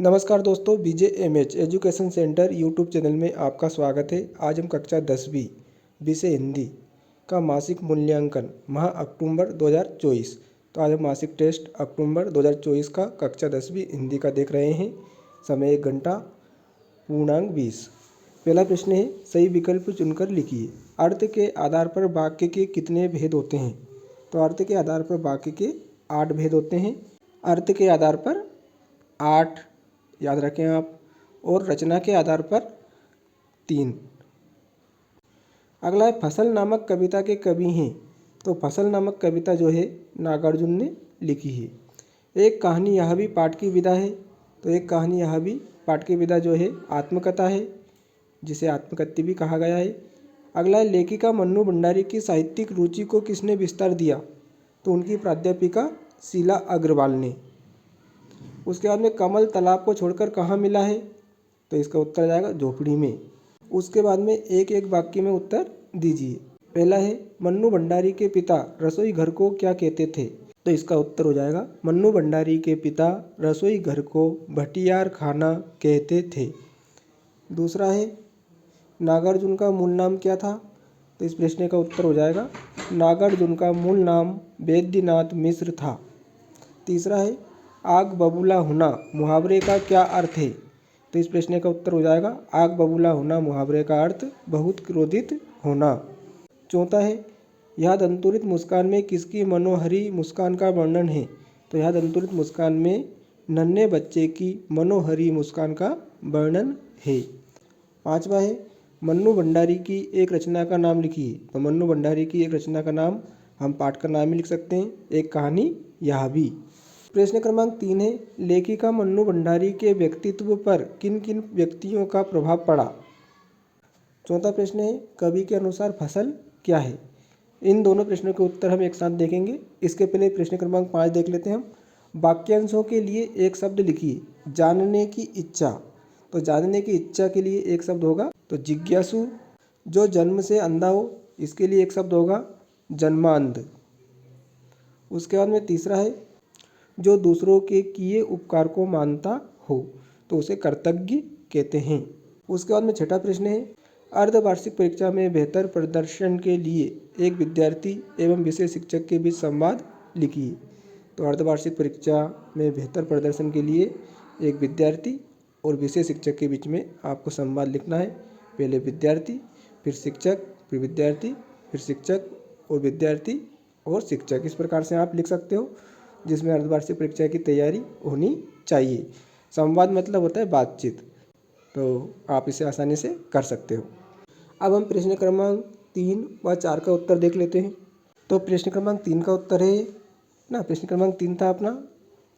नमस्कार दोस्तों, BJMH education centre YouTube channel में आपका स्वागत है। आज हम कक्षा 10वीं विषय हिंदी का मासिक मूल्यांकन माह अक्टूबर 2024। तो आज हम मासिक टेस्ट अक्टूबर 2024 का कक्षा 10वीं हिंदी का देख रहे हैं। समय 1 घंटा पूर्णांक 20। पहला प्रश्न है, सही विकल्प चुनकर लिखिए। अर्थ के आधार पर वाक्य के कितने भेद होते हैं? तो अर्थ के आधार पर वाक्य के 8 भेद होते हैं। अर्थ के आधार पर 8 याद रखें आप, और रचना के आधार पर 3। अगला है, फसल नामक कविता के कवि हैं। तो फसल नामक कविता जो है नागार्जुन ने लिखी है। एक कहानी यह भी पाठ की विधा है। तो एक कहानी यह भी पाठ की विधा जो है आत्मकथा है, जिसे आत्मकथ्य भी कहा गया है। अगला है, लेखिका मन्नू भंडारी की साहित्यिक रुचि को किसने विस्तार दिया? तो उनकी प्राध्यापिका शीला अग्रवाल ने। उसके बाद में, कमल तालाब को छोड़कर कहाँ मिला है? तो इसका उत्तर जाएगा झोपड़ी में। उसके बाद में एक एक वाक्य में उत्तर दीजिए। पहला है, मन्नू भंडारी के पिता रसोई घर को क्या कहते थे? तो इसका उत्तर हो जाएगा, मन्नू भंडारी के पिता रसोई घर को भटियार खाना कहते थे। दूसरा है, नागार्जुन का मूल नाम क्या था? तो इस प्रश्न का उत्तर हो जाएगा, नागार्जुन का मूल नाम वैद्यनाथ मिश्र था। तीसरा है, आग बबूला होना मुहावरे का क्या अर्थ है? तो इस प्रश्न का उत्तर हो जाएगा, आग बबूला होना मुहावरे का अर्थ बहुत क्रोधित होना। चौथा है, यह दंतुरित मुस्कान में किसकी मनोहरी मुस्कान का वर्णन है? तो यह दंतुरित मुस्कान में नन्हे बच्चे की मनोहरी मुस्कान का वर्णन है। पांचवा है, मन्नू भंडारी की एक रचना का नाम लिखिए। तो मन्नू भंडारी की एक रचना का नाम हम पाठ का नाम ही लिख सकते हैं, एक कहानी यह भी। प्रश्न क्रमांक 3 है, लेखिका मन्नू भंडारी के व्यक्तित्व पर किन किन व्यक्तियों का प्रभाव पड़ा? चौथा प्रश्न है, कवि के अनुसार फसल क्या है? इन दोनों प्रश्नों के उत्तर हम एक साथ देखेंगे। इसके पहले प्रश्न क्रमांक 5 देख लेते हैं हम। वाक्यांशों के लिए एक शब्द लिखिए। जानने की इच्छा। तो जानने की इच्छा के लिए एक शब्द होगा तो जिज्ञासु। जो जन्म से अंधा हो, इसके लिए एक शब्द होगा जन्मांध। उसके बाद में तीसरा है, जो दूसरों के किए उपकार को मानता हो, तो उसे कृतज्ञ कहते हैं। उसके बाद में छठा प्रश्न है, अर्धवार्षिक परीक्षा में बेहतर प्रदर्शन के लिए एक विद्यार्थी एवं विषय शिक्षक के बीच संवाद लिखिए। तो अर्धवार्षिक परीक्षा में बेहतर प्रदर्शन के लिए एक विद्यार्थी और विषय शिक्षक के बीच में आपको संवाद लिखना है। पहले विद्यार्थी, फिर शिक्षक, फिर विद्यार्थी, फिर शिक्षक और विद्यार्थी और शिक्षक, इस प्रकार से आप लिख सकते हो, जिसमें अर्धवार्षिक परीक्षा की तैयारी होनी चाहिए। संवाद मतलब होता है बातचीत, तो आप इसे आसानी से कर सकते हो। अब हम प्रश्न क्रमांक 3 व 4 का उत्तर देख लेते हैं। तो प्रश्न क्रमांक 3 का उत्तर है ना, प्रश्न क्रमांक 3 था अपना,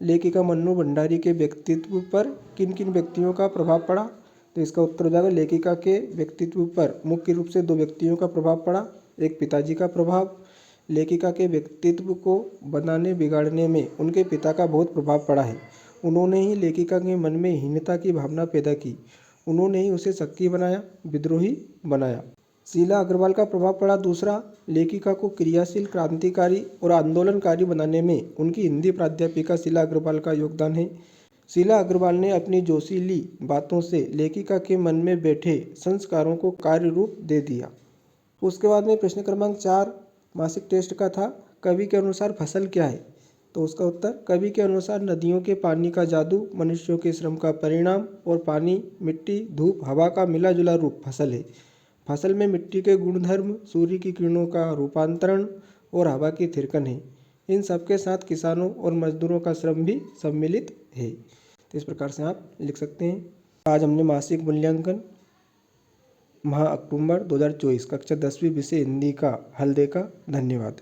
लेखिका मन्नू भंडारी के व्यक्तित्व पर किन किन व्यक्तियों का प्रभाव पड़ा? तो इसका उत्तर हो जाएगा, लेखिका के व्यक्तित्व पर मुख्य रूप से 2 व्यक्तियों का प्रभाव पड़ा। एक पिताजी का प्रभाव। लेखिका के व्यक्तित्व को बनाने बिगाड़ने में उनके पिता का बहुत प्रभाव पड़ा है। उन्होंने ही लेखिका के मन में हीनता की भावना पैदा की। उन्होंने ही उसे शक्की बनाया, विद्रोही बनाया। शीला अग्रवाल का प्रभाव पड़ा दूसरा, लेखिका को क्रियाशील, क्रांतिकारी और आंदोलनकारी बनाने में उनकी हिंदी प्राध्यापिका शीला अग्रवाल का योगदान है। शीला अग्रवाल ने अपनी जोशीली बातों से लेखिका के मन में बैठे संस्कारों को कार्य रूप दे दिया। उसके बाद में प्रश्न क्रमांक 4 मासिक टेस्ट का था, कवि के अनुसार फसल क्या है? तो उसका उत्तर, कवि के अनुसार नदियों के पानी का जादू, मनुष्यों के श्रम का परिणाम और पानी, मिट्टी, धूप, हवा का मिला जुला रूप फसल है। फसल में मिट्टी के गुणधर्म, सूर्य की किरणों का रूपांतरण और हवा की थिरकन है। इन सबके साथ किसानों और मजदूरों का श्रम भी सम्मिलित है। तो इस प्रकार से आप लिख सकते हैं। आज हमने मासिक मूल्यांकन माह अक्टूबर 2024 कक्षा 10वीं विषय हिंदी का हल देखा। धन्यवाद।